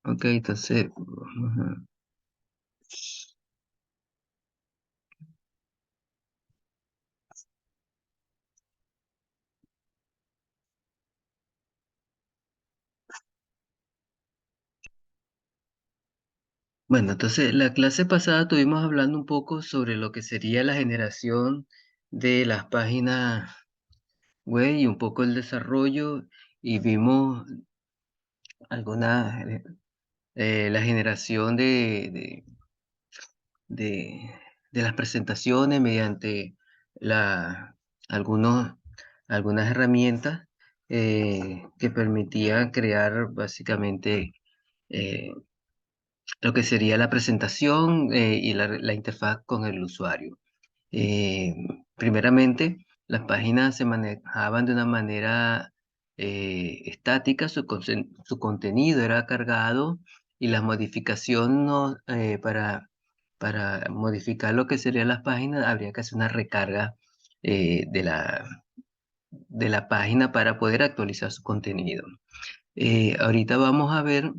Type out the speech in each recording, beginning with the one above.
Ok, entonces, bueno, entonces la clase pasada estuvimos hablando un poco sobre lo que sería la generación de las páginas web y un poco el desarrollo y vimos algunas, la generación de, de las presentaciones mediante la, algunos, algunas herramientas que permitían crear básicamente eh, lo que sería la presentación y la interfaz con el usuario. Eh, Primeramente, las páginas se manejaban de una manera estática, su contenido era cargado y la modificación para modificar lo que serían las páginas habría que hacer una recarga de la página para poder actualizar su contenido. Ahorita vamos a ver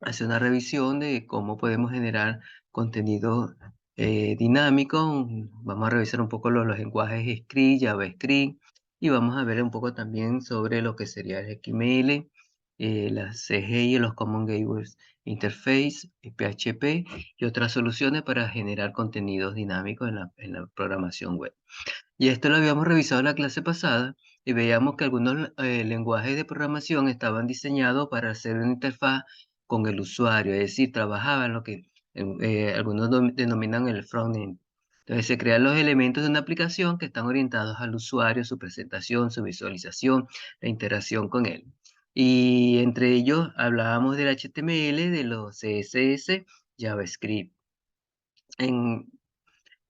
hacer una revisión de cómo podemos generar contenido dinámico. Vamos a revisar un poco los lenguajes Script, JavaScript y vamos a ver un poco también sobre lo que sería el XML, las CGI, los Common Gateways Interface, PHP y otras soluciones para generar contenidos dinámicos en la programación web. Y esto lo habíamos revisado en la clase pasada y veíamos que algunos lenguajes de programación estaban diseñados para hacer una interfaz con el usuario, es decir, trabajaban lo que algunos denominan el frontend. Entonces se crean los elementos de una aplicación que están orientados al usuario, su presentación, su visualización, la interacción con él. Y entre ellos hablábamos del HTML, de los CSS, JavaScript. En,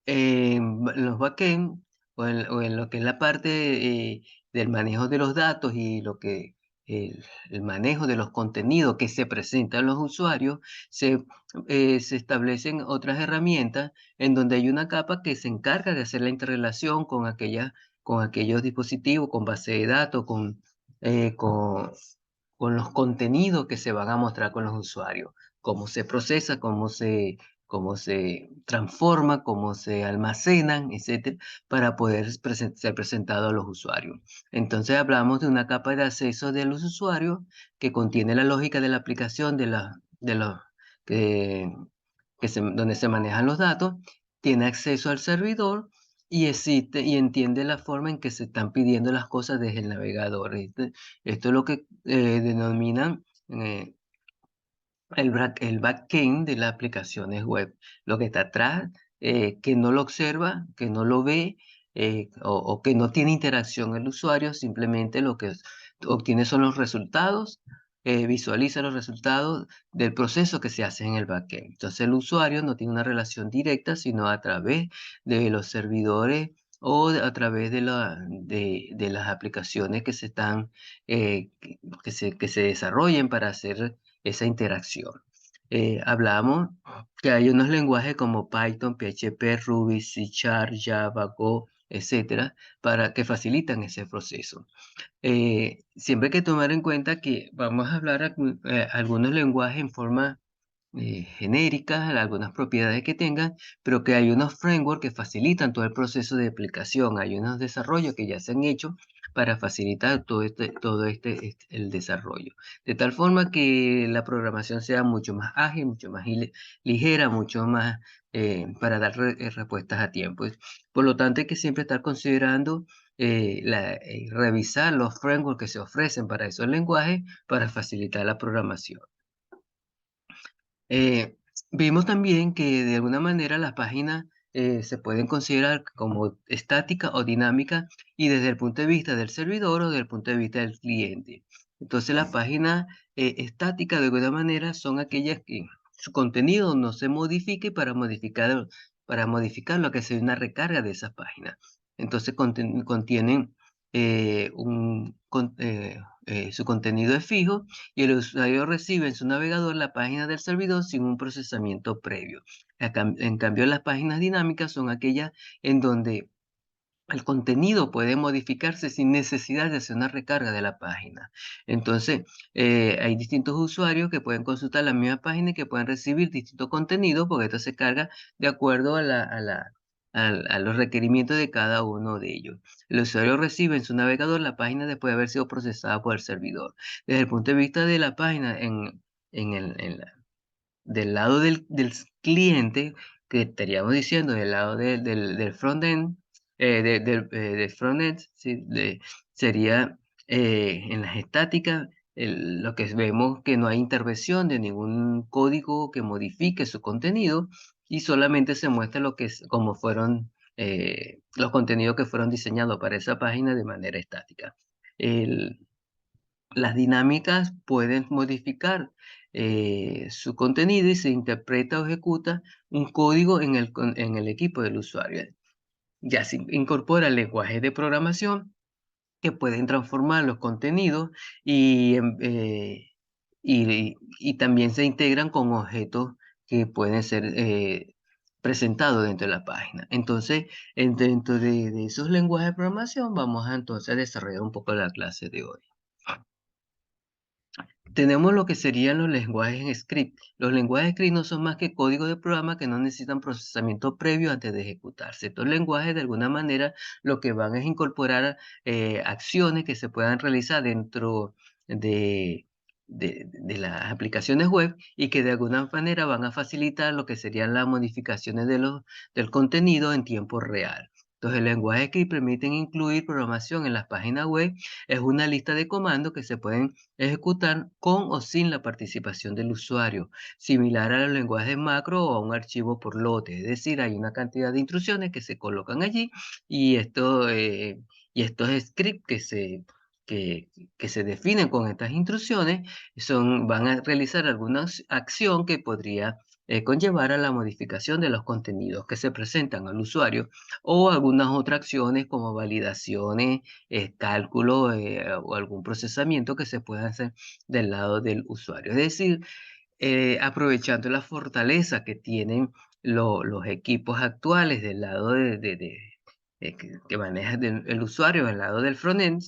en los backend o en lo que es la parte del manejo de los datos y lo que el manejo de los contenidos que se presentan a los usuarios, se establecen otras herramientas en donde hay una capa que se encarga de hacer la interrelación con aquellos dispositivos, con base de datos, eh, con, con los contenidos que se van a mostrar con los usuarios, cómo se procesa, cómo se transforma, cómo se almacenan, etcétera, para poder ser presentado a los usuarios. Entonces hablamos de una capa de acceso de los usuarios que contiene la lógica de la aplicación de los que, donde se manejan los datos, tiene acceso al servidor y existe y entiende la forma en que se están pidiendo las cosas desde el navegador. Esto es lo que denominan el backend de las aplicaciones web, lo que está atrás, que no lo observa, que no lo ve, o que no tiene interacción el usuario, simplemente lo que obtiene son los resultados, visualiza los resultados del proceso que se hace en el backend. Entonces el usuario no tiene una relación directa, sino a través de los servidores o a través de las aplicaciones que se están, que se desarrollen para hacer esa interacción. Hablamos que hay unos lenguajes como Python, PHP, Ruby, C Sharp, Java, Go, etcétera, para que facilitan ese proceso. Siempre hay que tomar en cuenta que vamos a hablar algunos lenguajes en forma genéricas, algunas propiedades que tengan, pero que hay unos frameworks que facilitan todo el proceso de aplicación. Hay unos desarrollos que ya se han hecho para facilitar el desarrollo. De tal forma que la programación sea mucho más ágil, mucho más ligera, mucho más para dar respuestas a tiempo. Por lo tanto, hay que siempre estar considerando revisar los frameworks que se ofrecen para esos lenguajes para facilitar la programación. Eh, Vimos también que de alguna manera las páginas se pueden considerar como estática o dinámica y desde el punto de vista del servidor o desde el punto de vista del cliente. Entonces las páginas estáticas de alguna manera son aquellas que su contenido no se modifique para modificar lo que sea una recarga de esas páginas. Entonces contienen su contenido es fijo y el usuario recibe en su navegador la página del servidor sin un procesamiento previo. En cambio, las páginas dinámicas son aquellas en donde el contenido puede modificarse sin necesidad de hacer una recarga de la página. Entonces, hay distintos usuarios que pueden consultar la misma página y que pueden recibir distintos contenidos, porque esto se carga de acuerdo a los requerimientos de cada uno de ellos. El usuario recibe en su navegador la página después de haber sido procesada por el servidor. Desde el punto de vista de la página, en la del lado del cliente, que estaríamos diciendo del lado del frontend, del frontend, sí, sería en las estáticas, lo que vemos que no hay intervención de ningún código que modifique su contenido y solamente se muestra lo que es, como fueron los contenidos que fueron diseñados para esa página de manera estática. Las dinámicas pueden modificar su contenido y se interpreta o ejecuta un código en el equipo del usuario. Ya se incorpora lenguajes de programación que pueden transformar los contenidos y, y también se integran con objetos que pueden ser presentados dentro de la página. Entonces, dentro de esos lenguajes de programación, vamos a entonces a desarrollar un poco la clase de hoy. Tenemos lo que serían los lenguajes en script. Los lenguajes script no son más que códigos de programa que no necesitan procesamiento previo antes de ejecutarse. Estos lenguajes, de alguna manera, lo que van es incorporar acciones que se puedan realizar dentro de, de las aplicaciones web y que de alguna manera van a facilitar lo que serían las modificaciones del contenido en tiempo real. Entonces, el lenguaje script permiten incluir programación en las páginas web. Es una lista de comandos que se pueden ejecutar con o sin la participación del usuario, similar a los lenguajes macro o a un archivo por lote. Es decir, hay una cantidad de instrucciones que se colocan allí y, y estos scripts que, que se definen con estas instrucciones van a realizar alguna acción que podría conllevar a la modificación de los contenidos que se presentan al usuario o algunas otras acciones como validaciones, cálculo o algún procesamiento que se pueda hacer del lado del usuario. Es decir, aprovechando la fortaleza que tienen los equipos actuales del lado que maneja el usuario, del lado del frontend,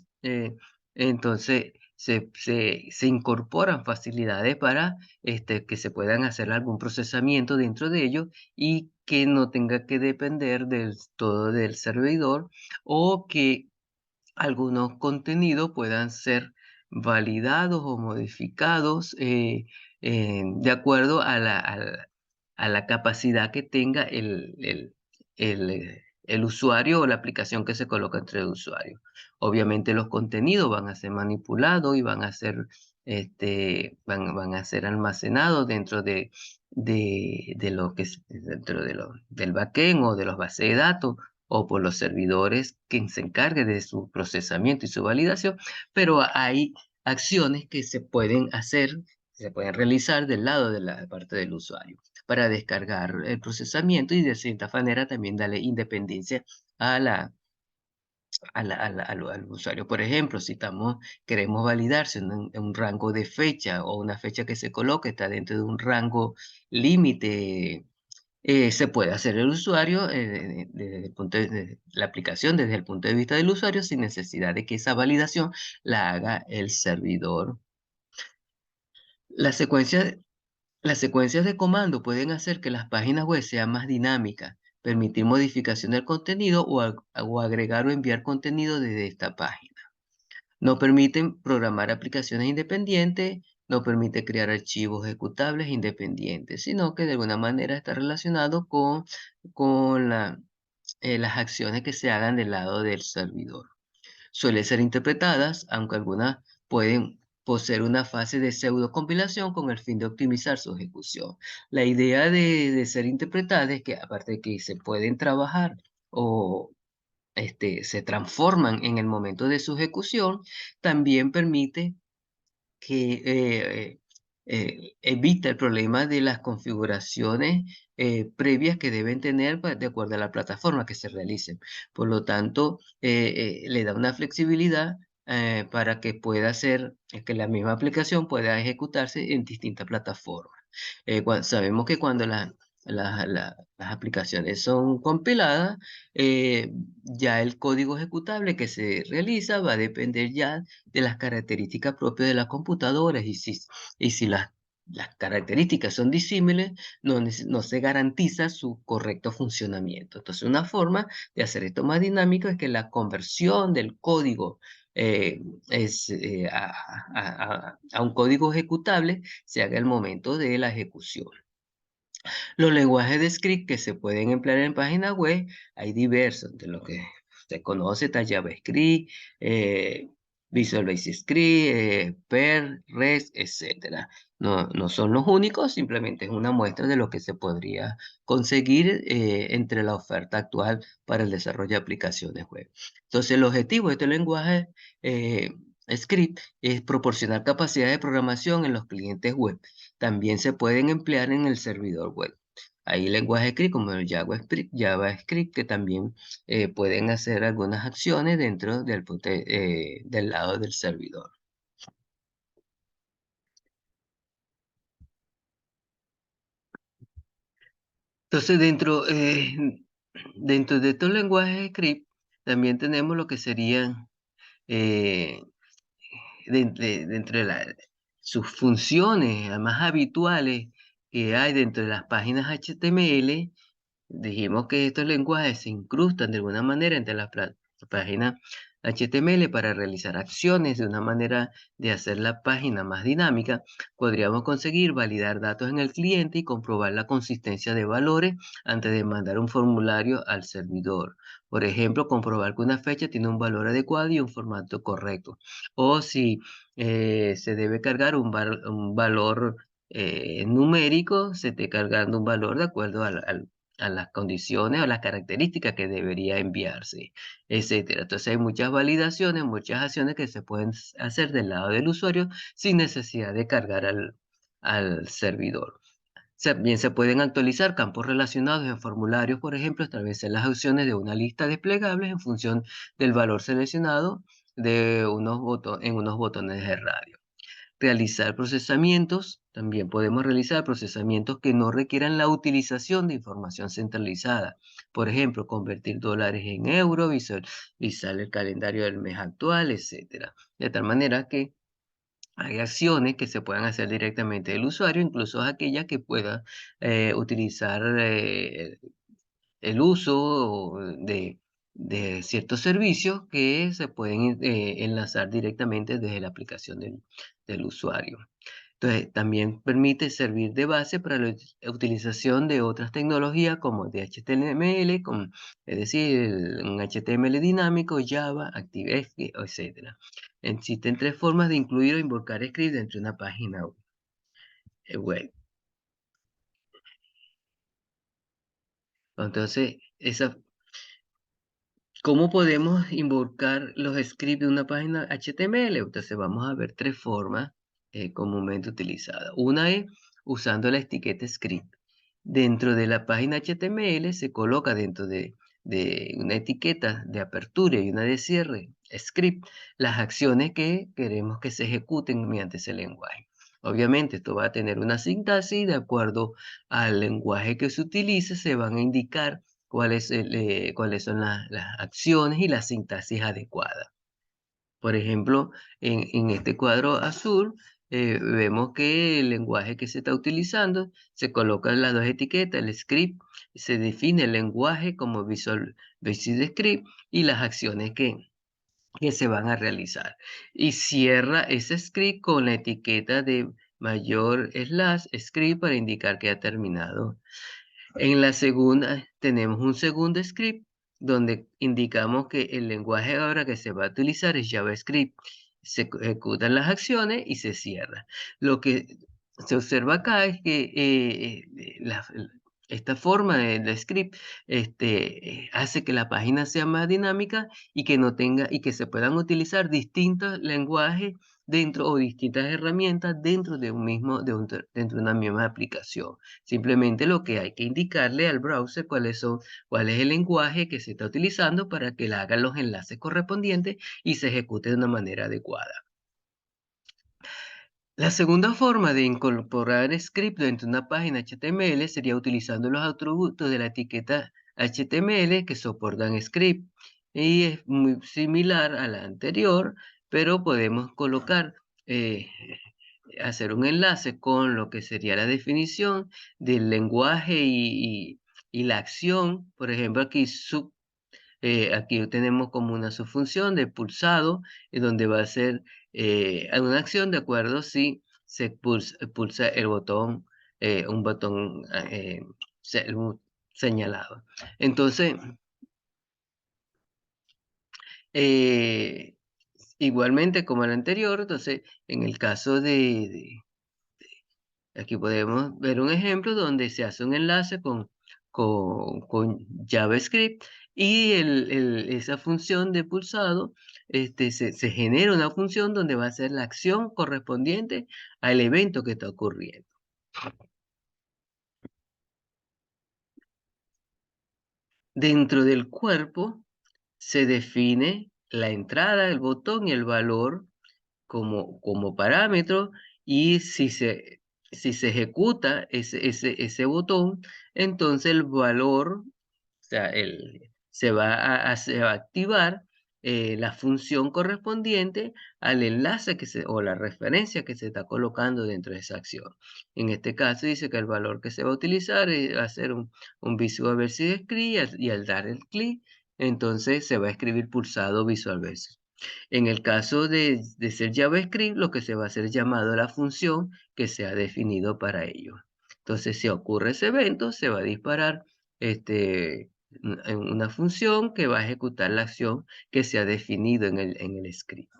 entonces se incorporan facilidades para que se puedan hacer algún procesamiento dentro de ellos y que no tenga que depender del todo del servidor o que algunos contenidos puedan ser validados o modificados de acuerdo a la capacidad que tenga el usuario o la aplicación que se coloca entre el usuario. Obviamente los contenidos van a ser manipulados y van a ser, van a ser almacenados dentro de lo que es dentro del backend o de los bases de datos o por los servidores que se encarguen de su procesamiento y su validación, pero hay acciones que se pueden hacer, se pueden realizar del lado de la parte del usuario para descargar el procesamiento y de cierta manera también darle independencia a al usuario. Por ejemplo, si queremos validar si un rango de fecha o una fecha que se coloque está dentro de un rango límite, se puede hacer el usuario desde el punto de la aplicación desde el punto de vista del usuario sin necesidad de que esa validación la haga el servidor. Las secuencias, las secuencias de comando pueden hacer que las páginas web sean más dinámicas, permitir modificación del contenido o agregar o enviar contenido desde esta página. No permiten programar aplicaciones independientes, no permite crear archivos ejecutables independientes, sino que de alguna manera está relacionado con las acciones que se hagan del lado del servidor. Suelen ser interpretadas, aunque algunas pueden poseer una fase de pseudocompilación con el fin de optimizar su ejecución. La idea de ser interpretadas es que aparte de que se pueden trabajar o se transforman en el momento de su ejecución, también permite que evita el problema de las configuraciones previas que deben tener de acuerdo a la plataforma que se realicen. Por lo tanto, le da una flexibilidad para que pueda hacer que la misma aplicación pueda ejecutarse en distintas plataformas. Sabemos que cuando las aplicaciones son compiladas, ya el código ejecutable que se realiza va a depender ya de las características propias de las computadoras y si las características son disímiles, no se garantiza su correcto funcionamiento. Entonces, una forma de hacer esto más dinámico es que la conversión del código eh, a un código ejecutable se haga el momento de la ejecución. Los lenguajes de script que se pueden emplear en páginas web, hay diversos, de lo que se conoce está JavaScript, Visual Basic Script, Perl, REST, etcétera. No son los únicos, simplemente es una muestra de lo que se podría conseguir entre la oferta actual para el desarrollo de aplicaciones web. Entonces, el objetivo de este lenguaje eh, script es proporcionar capacidad de programación en los clientes web. También se pueden emplear en el servidor web. Hay lenguajes script como el JavaScript que también pueden hacer algunas acciones dentro del lado del servidor. Entonces, dentro de estos lenguajes script, también tenemos lo que serían eh, dentro de sus funciones más habituales que hay dentro de las páginas HTML. Dijimos que estos lenguajes se incrustan de alguna manera entre las páginas HTML para realizar acciones de una manera de hacer la página más dinámica. Podríamos conseguir validar datos en el cliente y comprobar la consistencia de valores antes de mandar un formulario al servidor. Por ejemplo, comprobar que una fecha tiene un valor adecuado y un formato correcto. O si se debe cargar un valor numérico, se esté cargando un valor de acuerdo a las condiciones o las características que debería enviarse, etcétera. Entonces hay muchas validaciones, muchas acciones que se pueden hacer del lado del usuario sin necesidad de cargar al servidor. También se pueden actualizar campos relacionados en formularios, por ejemplo, establecer las opciones de una lista desplegables en función del valor seleccionado en unos botones de radio. Realizar procesamientos, también podemos realizar procesamientos que no requieran la utilización de información centralizada. Por ejemplo, convertir dólares en euros, visualizar el calendario del mes actual, etcétera. De tal manera que hay acciones que se puedan hacer directamente del usuario, incluso aquellas que pueda utilizar el uso de ciertos servicios que se pueden enlazar directamente desde la aplicación del usuario. Entonces, también permite servir de base para la utilización de otras tecnologías como de HTML, es decir, un HTML dinámico, Java, ActiveX, etc. Existen tres formas de incluir o invocar script dentro de una página web. Entonces, ¿cómo podemos invocar los scripts de una página HTML? Entonces vamos a ver tres formas comúnmente utilizadas. Una es usando la etiqueta script. Dentro de la página HTML se coloca dentro de una etiqueta de apertura y una de cierre, script, las acciones que queremos que se ejecuten mediante ese lenguaje. Obviamente esto va a tener una sintaxis de acuerdo al lenguaje que se utilice, se van a indicar cuáles son las acciones y la sintaxis adecuada. Por ejemplo, en este cuadro azul, vemos que el lenguaje que se está utilizando, se colocan las dos etiquetas, el script, se define el lenguaje como Visual Basic Script y las acciones que se van a realizar. Y cierra ese script con la etiqueta de mayor slash script para indicar que ha terminado. En la segunda tenemos un segundo script donde indicamos que el lenguaje ahora que se va a utilizar es JavaScript. Se ejecutan las acciones y se cierra. Lo que se observa acá es que esta forma de script hace que la página sea más dinámica y que no tenga y que se puedan utilizar distintos lenguajes dentro o distintas herramientas dentro de dentro de una misma aplicación. Simplemente lo que hay que indicarle al browser cuál es el lenguaje que se está utilizando para que le haga los enlaces correspondientes y se ejecute de una manera adecuada. La segunda forma de incorporar script dentro de una página HTML sería utilizando los atributos de la etiqueta HTML que soportan script. Y es muy similar a la anterior, pero podemos colocar, eh, hacer un enlace con lo que sería la definición del lenguaje y la acción. Por ejemplo, aquí tenemos como una subfunción de pulsado, donde va a ser una acción de acuerdo si se pulsa el botón, un botón señalado. Entonces, eh, igualmente como el anterior, entonces, en el caso aquí podemos ver un ejemplo donde se hace un enlace con JavaScript y esa función de pulsado, se genera una función donde va a ser la acción correspondiente al evento que está ocurriendo. Dentro del cuerpo se define la entrada, el botón y el valor como parámetro, y si se ejecuta ese botón, entonces el valor, o sea, se va a activar la función correspondiente al enlace o la referencia que se está colocando dentro de esa acción. En este caso dice que el valor que se va a utilizar va a ser un Visual Basic Script, y al dar el clic, entonces se va a escribir pulsado Visual Basic. En el caso de ser JavaScript, lo que se va a hacer es llamado a la función que se ha definido para ello. Entonces, si ocurre ese evento, se va a disparar en una función que va a ejecutar la acción que se ha definido en el script.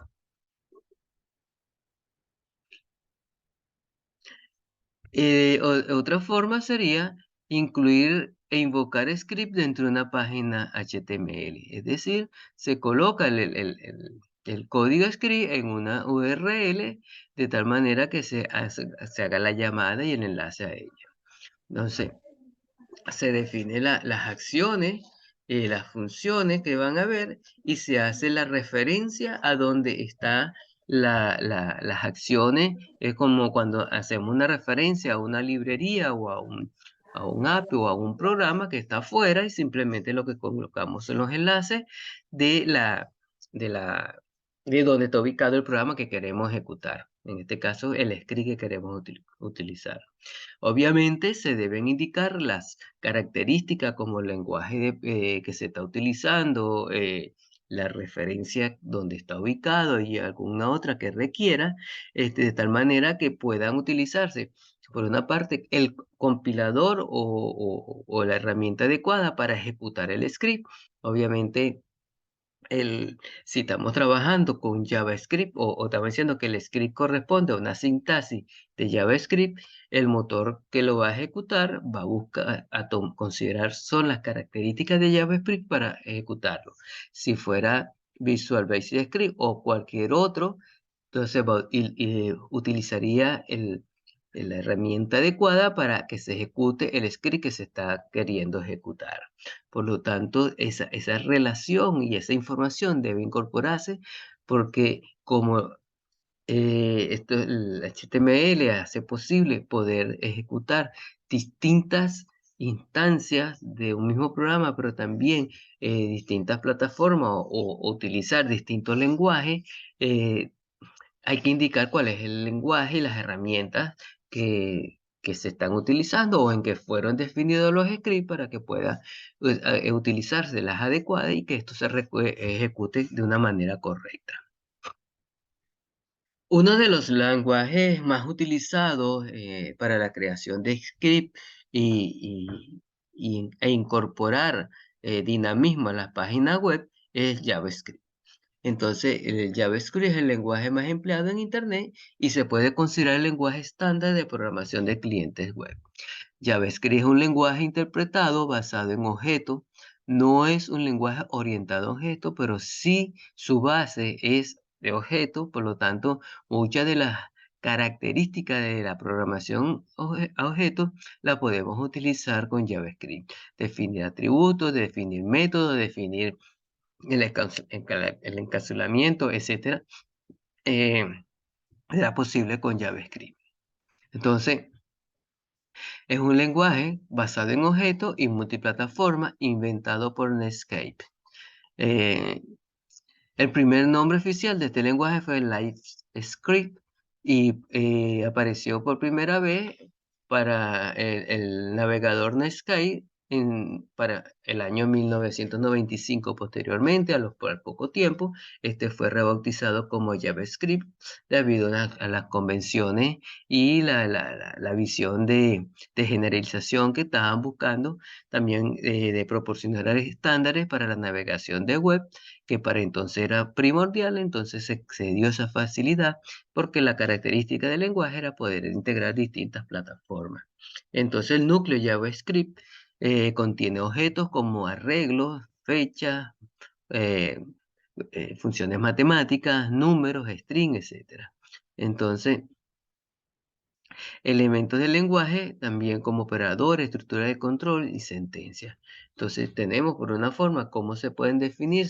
Otra forma sería incluir e invocar script dentro de una página HTML. Es decir, se coloca el código script en una URL de tal manera que se haga la llamada y el enlace a ella. Entonces, se define las acciones, las funciones que van a haber, y se hace la referencia a donde están las acciones. Es como cuando hacemos una referencia a una librería o a un app o a un programa que está afuera, y simplemente lo que colocamos son los enlaces de de la, de donde está ubicado el programa que queremos ejecutar. En este caso, el script que queremos utilizar. Obviamente se deben indicar las características como el lenguaje que se está utilizando, la referencia donde está ubicado y alguna otra que requiera, de tal manera que puedan utilizarse, por una parte, el compilador o la herramienta adecuada para ejecutar el script. Obviamente, si estamos trabajando con JavaScript o estamos diciendo que el script corresponde a una sintaxis de JavaScript, el motor que lo va a ejecutar va a buscar, considerar son las características de JavaScript para ejecutarlo. Si fuera Visual Basic Script o cualquier otro, entonces utilizaría la herramienta adecuada para que se ejecute el script que se está queriendo ejecutar. Por lo tanto, esa relación y esa información debe incorporarse, porque como el HTML hace posible poder ejecutar distintas instancias de un mismo programa, pero también distintas plataformas o utilizar distintos lenguajes, eh, hay que indicar cuál es el lenguaje y las herramientas que se están utilizando o en que fueron definidos los scripts para que pueda utilizarse las adecuadas y que esto se ejecute de una manera correcta. Uno de los lenguajes más utilizados para la creación de script e incorporar dinamismo a las páginas web es JavaScript. Entonces, el JavaScript es el lenguaje más empleado en Internet y se puede considerar el lenguaje estándar de programación de clientes web. JavaScript es un lenguaje interpretado basado en objetos. No es un lenguaje orientado a objetos, pero sí su base es de objetos. Por lo tanto, muchas de las características de la programación a objetos la podemos utilizar con JavaScript. Definir atributos, definir métodos, definir el encapsulamiento, etcétera. era posible con JavaScript. Entonces, es un lenguaje basado en objetos y multiplataforma inventado por Netscape. Eh, el primer nombre oficial de este lenguaje fue LiveScript y apareció por primera vez para el navegador Netscape para el año 1995. Posteriormente, al poco tiempo, este fue rebautizado como JavaScript debido a las convenciones y la visión de generalización que estaban buscando, también de proporcionar estándares para la navegación de web, que para entonces era primordial. Entonces se dio esa facilidad porque la característica del lenguaje era poder integrar distintas plataformas. Entonces el núcleo JavaScript contiene objetos como arreglos, fechas, eh, funciones matemáticas, números, strings, etcétera. Entonces, elementos del lenguaje también como operadores, estructura de control y sentencias. Entonces tenemos por una forma cómo se pueden definir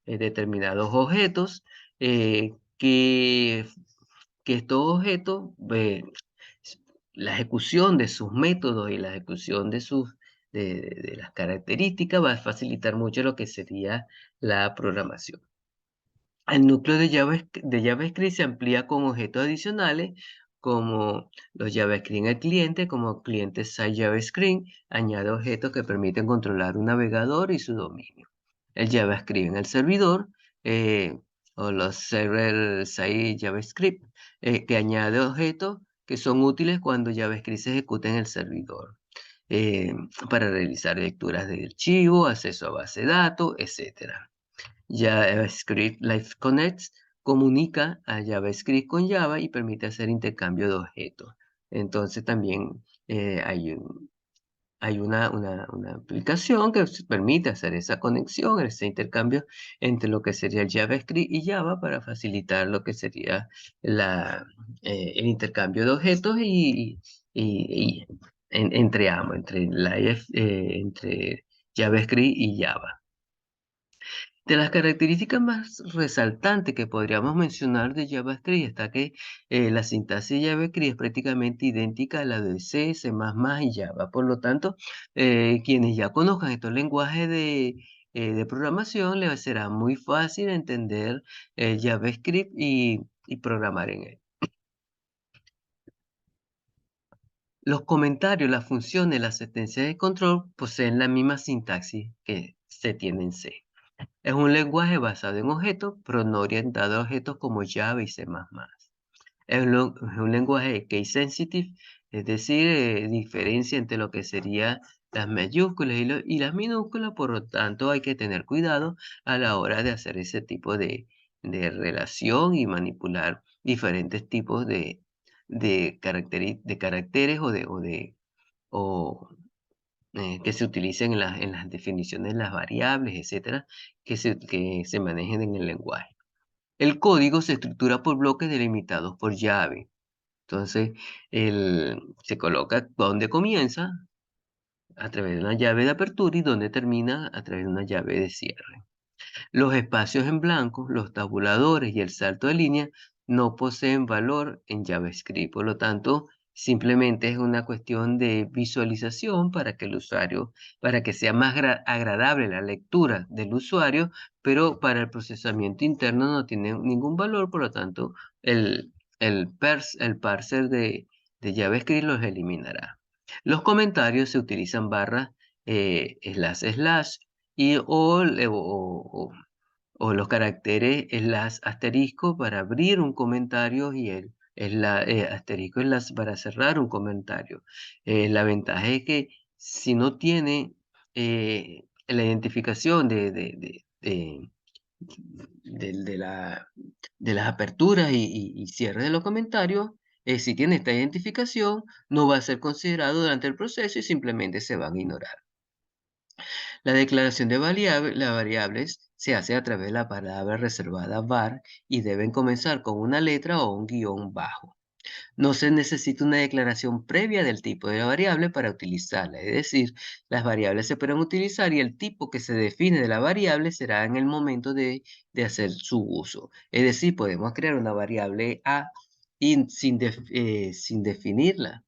determinados objetos, que estos objetos, la ejecución de sus métodos y la ejecución de las características va a facilitar mucho lo que sería la programación. El núcleo de JavaScript se amplía con objetos adicionales como los JavaScript en el cliente, como cliente side JavaScript, añade objetos que permiten controlar un navegador y su dominio. El JavaScript en el servidor, o los server side JavaScript, que añade objetos que son útiles cuando JavaScript se ejecuta en el servidor, eh, para realizar lecturas de archivo, acceso a base de datos, etc. JavaScript Live Connects comunica a JavaScript con Java y permite hacer intercambio de objetos. Entonces también hay una aplicación que permite hacer esa conexión, ese intercambio entre lo que sería el JavaScript y Java para facilitar lo que sería el intercambio de objetos y entre ambos, entre JavaScript y Java. De las características más resaltantes que podríamos mencionar de JavaScript está que la sintaxis de JavaScript es prácticamente idéntica a la de C, C++ y Java. Por lo tanto, quienes ya conozcan estos lenguajes de programación, les será muy fácil entender JavaScript y programar en él. Los comentarios, las funciones, las sentencias de control poseen la misma sintaxis que se tiene en C. Es un lenguaje basado en objetos, pero no orientado a objetos como Java y C++. Es un lenguaje case sensitive, es decir, diferencia entre lo que serían las mayúsculas y las minúsculas. Por lo tanto hay que tener cuidado a la hora de hacer ese tipo de relación y manipular diferentes tipos de caracteres o que se utilicen en las definiciones de las variables, etcétera, que se manejen en el lenguaje. El código se estructura por bloques delimitados por llave. Entonces, se coloca donde comienza a través de una llave de apertura y donde termina a través de una llave de cierre. Los espacios en blanco, los tabuladores y el salto de línea no poseen valor en JavaScript. Por lo tanto, simplemente es una cuestión de visualización para que el usuario, para que sea más agradable la lectura del usuario, pero para el procesamiento interno no tiene ningún valor. Por lo tanto, el parser de JavaScript los eliminará. Los comentarios se utilizan barras, slash, y o los caracteres slash asterisco para abrir un comentario y asterisco slash para cerrar un comentario. La ventaja es que si no tiene la identificación de de las aperturas y cierres de los comentarios, si tiene esta identificación, no va a ser considerado durante el proceso y simplemente se van a ignorar. La declaración de las variables se hace a través de la palabra reservada var y deben comenzar con una letra o un guión bajo. No se necesita una declaración previa del tipo de la variable para utilizarla, es decir, las variables se pueden utilizar y el tipo que se define de la variable será en el momento de hacer su uso. Es decir, podemos crear una variable A y sin definirla.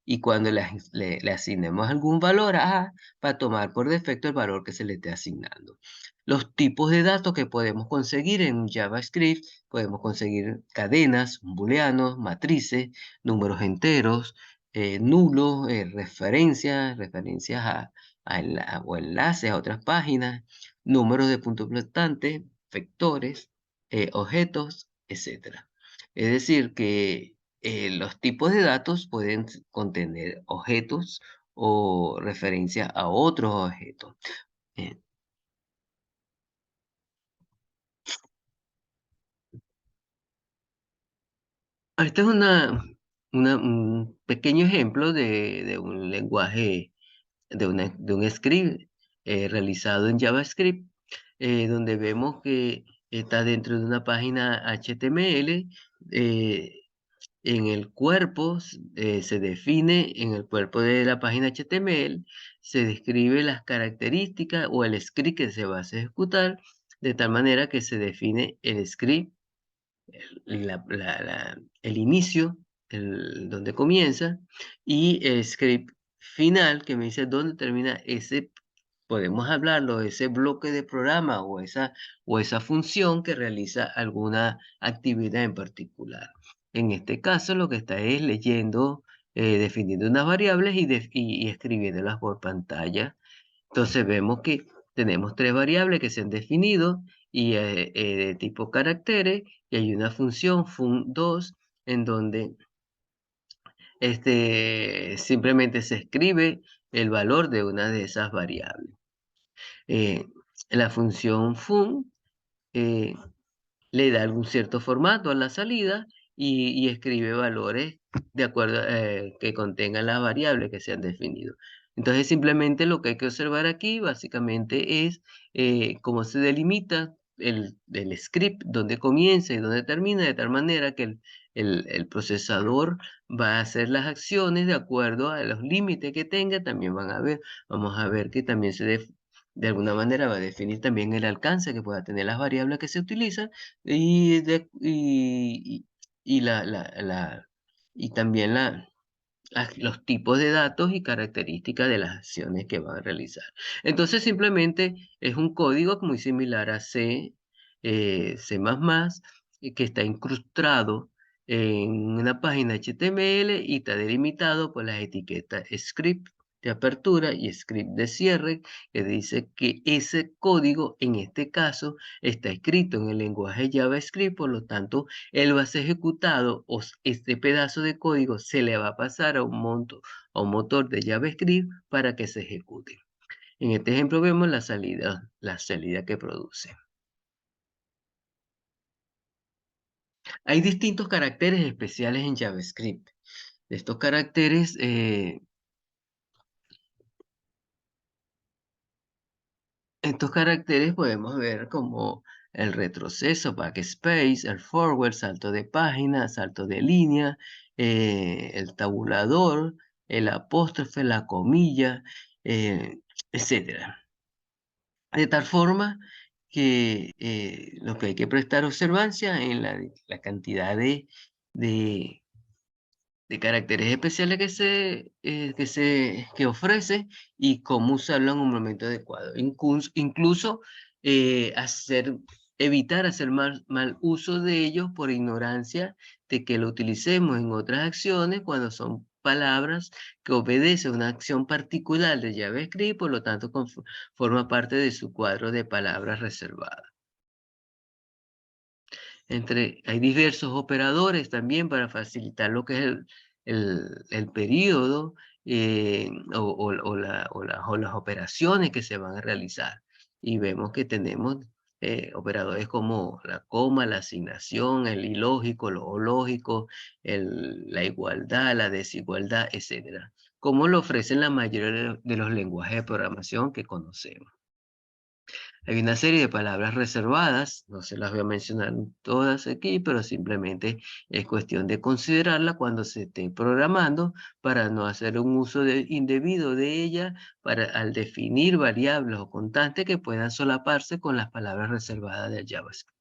Y cuando le asignemos algún valor a A, va a tomar por defecto el valor que se le esté asignando. Los tipos de datos que podemos conseguir en JavaScript, podemos conseguir cadenas, booleanos, matrices, números enteros, nulos, referencias o enlaces a otras páginas, números de punto flotante, vectores, objetos, etcétera. Es decir, que los tipos de datos pueden contener objetos o referencia a otros objetos. Eh, Este es un pequeño ejemplo de un lenguaje, de un script realizado en JavaScript, donde vemos que está dentro de una página HTML. En el cuerpo se define, en el cuerpo de la página HTML, se describe las características o el script que se va a ejecutar, de tal manera que se define el script, el inicio, donde comienza, y el script final que me dice dónde termina ese, podemos hablarlo, ese bloque de programa o esa función que realiza alguna actividad en particular. En este caso, lo que está es leyendo, definiendo unas variables y escribiéndolas por pantalla. Entonces vemos que tenemos tres variables que se han definido y de tipo caracteres, y hay una función fun2 en donde simplemente se escribe el valor de una de esas variables. Eh, la función fun eh, le da algún cierto formato a la salida y escribe valores de acuerdo que contengan las variables que se han definido. Entonces, simplemente lo que hay que observar aquí básicamente es cómo se delimita el script, dónde comienza y dónde termina, de tal manera que el procesador va a hacer las acciones de acuerdo a los límites que tenga. También vamos a ver que también de alguna manera va a definir también el alcance que pueda tener las variables que se utilizan y, de, y, y también los tipos de datos y características de las acciones que van a realizar. Entonces simplemente es un código muy similar a C++, que está incrustado en una página HTML y está delimitado por las etiquetas script de apertura y script de cierre, que dice que ese código, en este caso, está escrito en el lenguaje JavaScript. Por lo tanto, él va a ser ejecutado, o este pedazo de código se le va a pasar a un motor de JavaScript para que se ejecute. En este ejemplo vemos la salida que produce. Hay distintos caracteres especiales en JavaScript. Estos caracteres Estos caracteres podemos ver como el retroceso, backspace, el forward, salto de página, salto de línea, el tabulador, el apóstrofe, la comilla, etcétera. De tal forma que lo que hay que prestar observancia en la cantidad de de caracteres especiales que ofrece y cómo usarlo en un momento adecuado. Incluso evitar hacer mal uso de ellos por ignorancia de que lo utilicemos en otras acciones cuando son palabras que obedecen a una acción particular de JavaScript, por lo tanto forma parte de su cuadro de palabras reservadas. Hay diversos operadores también para facilitar lo que es el periodo o las operaciones que se van a realizar. Y vemos que tenemos operadores como la coma, la asignación, el ilógico, lo lógico, la igualdad, la desigualdad, etcétera, como lo ofrecen la mayoría de los lenguajes de programación que conocemos. Hay una serie de palabras reservadas, no se las voy a mencionar todas aquí, pero simplemente es cuestión de considerarla cuando se esté programando para no hacer un uso indebido de ella al definir variables o constantes que puedan solaparse con las palabras reservadas del JavaScript.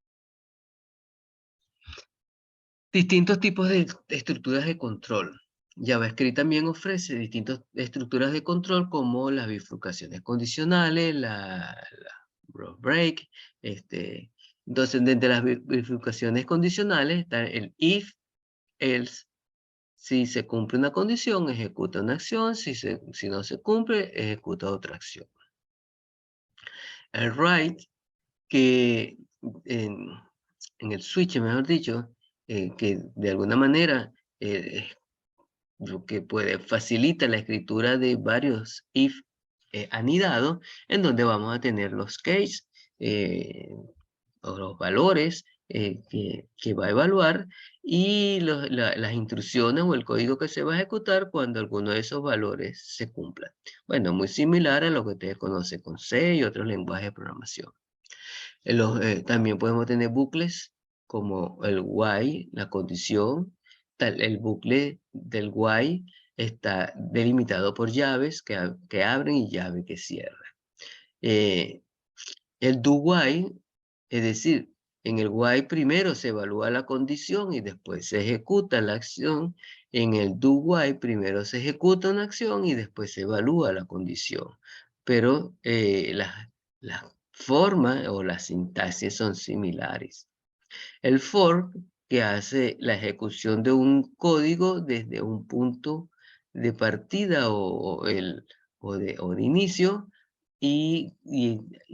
Distintos tipos de estructuras de control. JavaScript también ofrece distintas estructuras de control como las bifurcaciones condicionales, la broad break. Entonces, dentro de las bifurcaciones condicionales está el if, else. Si se cumple una condición, ejecuta una acción. Si no se cumple, ejecuta otra acción. El write, que en, en el switch, mejor dicho, que de alguna manera lo que facilita la escritura de varios if anidados, en donde vamos a tener los case o los valores que va a evaluar y las instrucciones o el código que se va a ejecutar cuando alguno de esos valores se cumpla. Bueno, muy similar a lo que ustedes conocen con C y otros lenguajes de programación. También podemos tener bucles como el while, la condición. El bucle del while está delimitado por llaves que abren y llaves que cierran. El do while, es decir, en el while primero se evalúa la condición y después se ejecuta la acción. En el do while primero se ejecuta una acción y después se evalúa la condición. Pero las formas o las sintaxis son similares. El fork, que hace la ejecución de un código desde un punto de partida o de inicio, y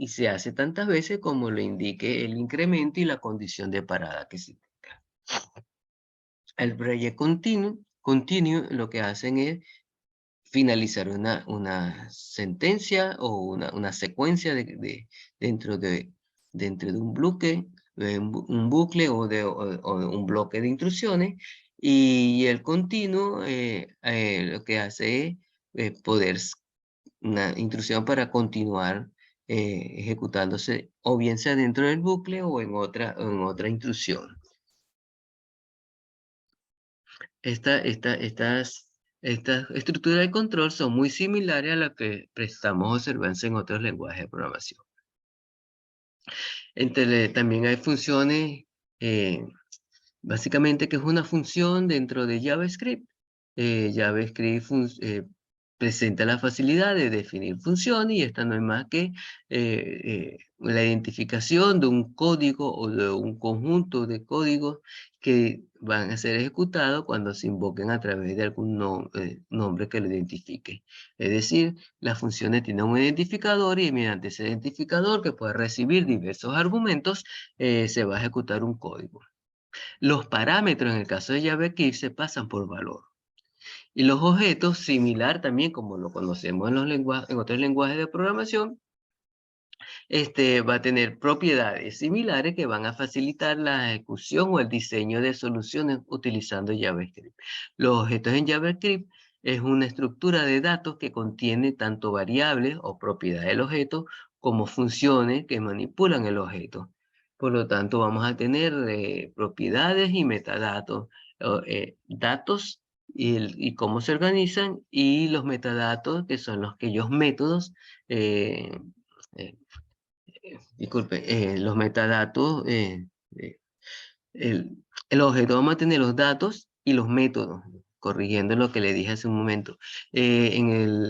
se hace tantas veces como lo indique el incremento y la condición de parada que se tenga. El break continuo lo que hacen es finalizar una sentencia o una secuencia dentro de un bloque, un bucle o un bloque de instrucciones, y el continuo lo que hace es poder una instrucción para continuar ejecutándose o bien sea dentro del bucle o en otra instrucción. Estas estructuras de control son muy similares a las que prestamos observancia en otros lenguajes de programación. También hay funciones, básicamente que es una función dentro de JavaScript. JavaScript presenta la facilidad de definir funciones y esta no es más que la identificación de un código o de un conjunto de códigos que van a ser ejecutados cuando se invoquen a través de algún nombre que lo identifique. Es decir, las funciones tienen un identificador y mediante ese identificador, que puede recibir diversos argumentos, se va a ejecutar un código. Los parámetros en el caso de JavaScript se pasan por valor. Y los objetos, similar también como lo conocemos en otros lenguajes de programación, va a tener propiedades similares que van a facilitar la ejecución o el diseño de soluciones utilizando JavaScript. Los objetos en JavaScript es una estructura de datos que contiene tanto variables o propiedades del objeto como funciones que manipulan el objeto. Por lo tanto, vamos a tener propiedades y metadatos, datos y cómo se organizan, y los metadatos, que son aquellos métodos, disculpe, los metadatos, el objeto va a mantener los datos y los métodos, corrigiendo lo que le dije hace un momento. En el